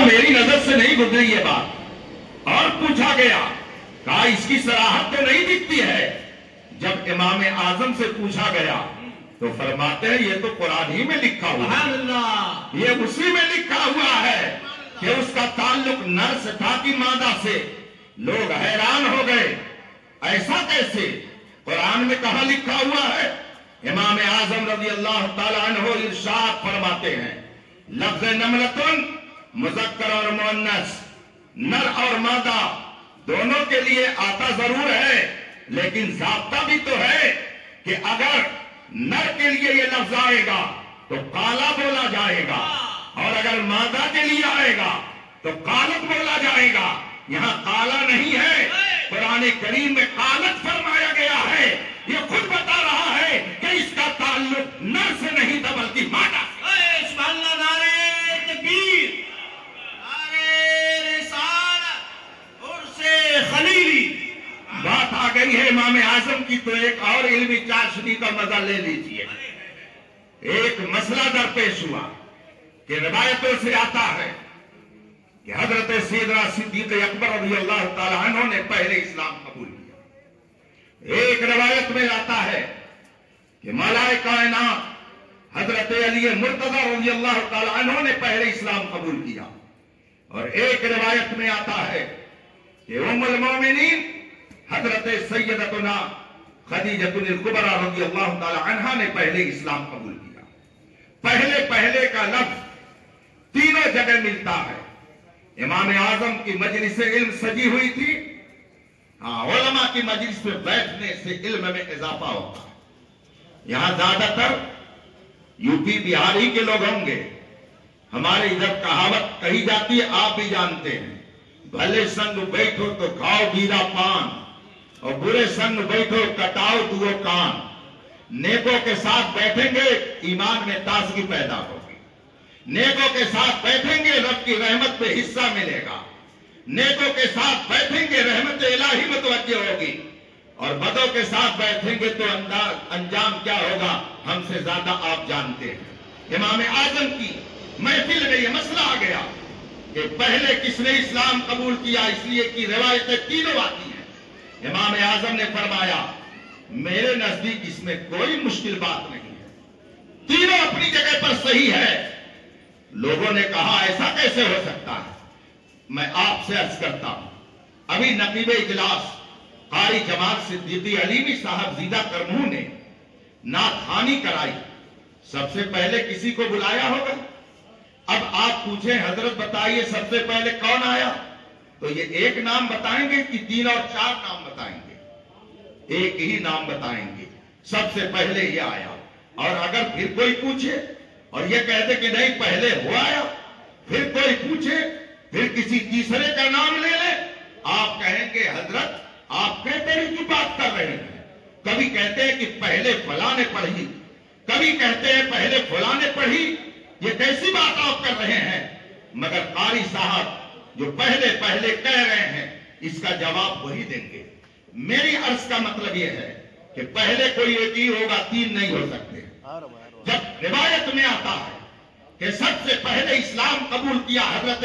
میری نظر سے نہیں گزری یہ بات. اور پوچھا گیا کہا اس کی صراحت تو نہیں دکھتی ہے. جب امام اعظم سے پوچھا گیا تو فرماتے ہیں یہ تو قرآن ہی میں لکھا ہوا ہے, یہ اسی میں لکھا ہوا ہے کہ اس کا تعلق نر سے تھا کہ مادہ سے. لوگ حیران ہو گئے, ایسا کیسے؟ قرآن میں کہاں لکھا ہوا ہے؟ امام اعظم رضی اللہ تعالیٰ عنہ ارشاد فرماتے ہیں لفظ نملتن مذکر اور مؤنث, نر اور مادہ دونوں کے لیے آتا ضرور ہے, لیکن ضابطہ بھی تو ہے کہ اگر نر کے لیے یہ لفظ آئے گا تو کالا بولا جائے گا, اور اگر مادہ کے لیے آئے گا تو کالت بولا جائے گا. یہاں کالا نہیں ہے, قرآن کریم میں کالت فرمایا گیا ہے. یہ خود بتا رہا ہے کہ اس کا تعلق نر سے نہیں تھا بلکہ مادہ سے. سبحان اللہ, نعرہ تکبیر, نعرہ رسالت, عرس خلیلی. بات آ گئی ہے امام اعظم کی تو ایک اور علمی چاشنی کا مزہ لے لیجئے. ایک مسئلہ درپیش ہوا کہ روایتوں سے آتا ہے کہ حضرت سیدنا صدیق اکبر رضی اللہ تعالی عنہ نے پہلے اسلام قبول کیا. ایک روایت میں آتا ہے کہ مولا کائنات حضرت علی مرتضی رضی اللہ تعالی عنہ نے پہلے اسلام قبول کیا. اور ایک روایت میں آتا ہے کہ ام المومنین حضرت سیدتنا خدیجۃ الکبریٰ رضی اللہ تعالی عنہا نے پہلے اسلام قبول کیا. پہلے کا لفظ تینوں جگہ ملتا ہے. امام اعظم کی مجلس علم سجی ہوئی تھی, علماء کی مجلس میں بیٹھنے سے علم میں اضافہ ہوتا ہے. یہاں زیادہ تر یو پی بہار ہی کے لوگ ہوں گے. ہمارے ادھر کہاوت کہی جاتی ہے, آپ بھی جانتے ہیں, بھلے سنگ بیٹھو تو کھاؤ بیرا پان, اور برے سنگ بیٹھو کٹاؤ دو کان. نیکوں کے ساتھ بیٹھیں گے ایمان میں تازگی پیدا ہوگی, نیکوں کے ساتھ بیٹھیں گے رب کی رحمت پہ حصہ ملے گا, نیکوں کے ساتھ بیٹھیں گے رحمت الہی متوجہ ہوگی, اور بدوں کے ساتھ بیٹھیں گے تو انجام کیا ہوگا ہم سے زیادہ آپ جانتے ہیں. امام اعظم کی محفل میں یہ مسئلہ آ گیا کہ پہلے کس نے اسلام قبول کیا, اس لیے کی روایتیں تینوں آتی ہیں. امام اعظم نے فرمایا میرے نزدیک اس میں کوئی مشکل بات نہیں ہے, تینوں اپنی جگہ پر صحیح ہے. لوگوں نے کہا ایسا کیسے ہو سکتا ہے؟ میں آپ سے عرض کرتا ہوں, ابھی نقیب اجلاس قاری جمال صدیقی علیمی صاحب زیدہ کرموہ نے نعت خوانی کرائی. سب سے پہلے کسی کو بلایا ہوگا. اب آپ پوچھیں حضرت بتائیے سب سے پہلے کون آیا, تو یہ ایک نام بتائیں گے کہ تین اور چار نام بتائیں گے؟ ایک ہی نام بتائیں گے, سب سے پہلے یہ آیا. اور اگر پھر کوئی پوچھے اور یہ کہتے کہ نہیں پہلے ہو آیا, پھر کوئی پوچھے پھر کسی تیسرے کا نام لے لے, آپ کہیں گے حضرت آپ کہتے ہیں کی بات کر رہے ہیں. کبھی کہتے ہیں کہ پہلے فلاں نے پڑھی, کبھی کہتے ہیں پہلے فلاں نے پڑھی. یہ کیسی بات آپ کر رہے ہیں؟ مگر قاری صاحب جو پہلے کہہ رہے ہیں اس کا جواب وہی دیں گے. میری عرض کا مطلب یہ ہے کہ پہلے کوئی ایک ہی ہوگا, تین نہیں ہو سکتے. جب روایت میں آتا ہے کہ سب سے پہلے اسلام قبول کیا حضرت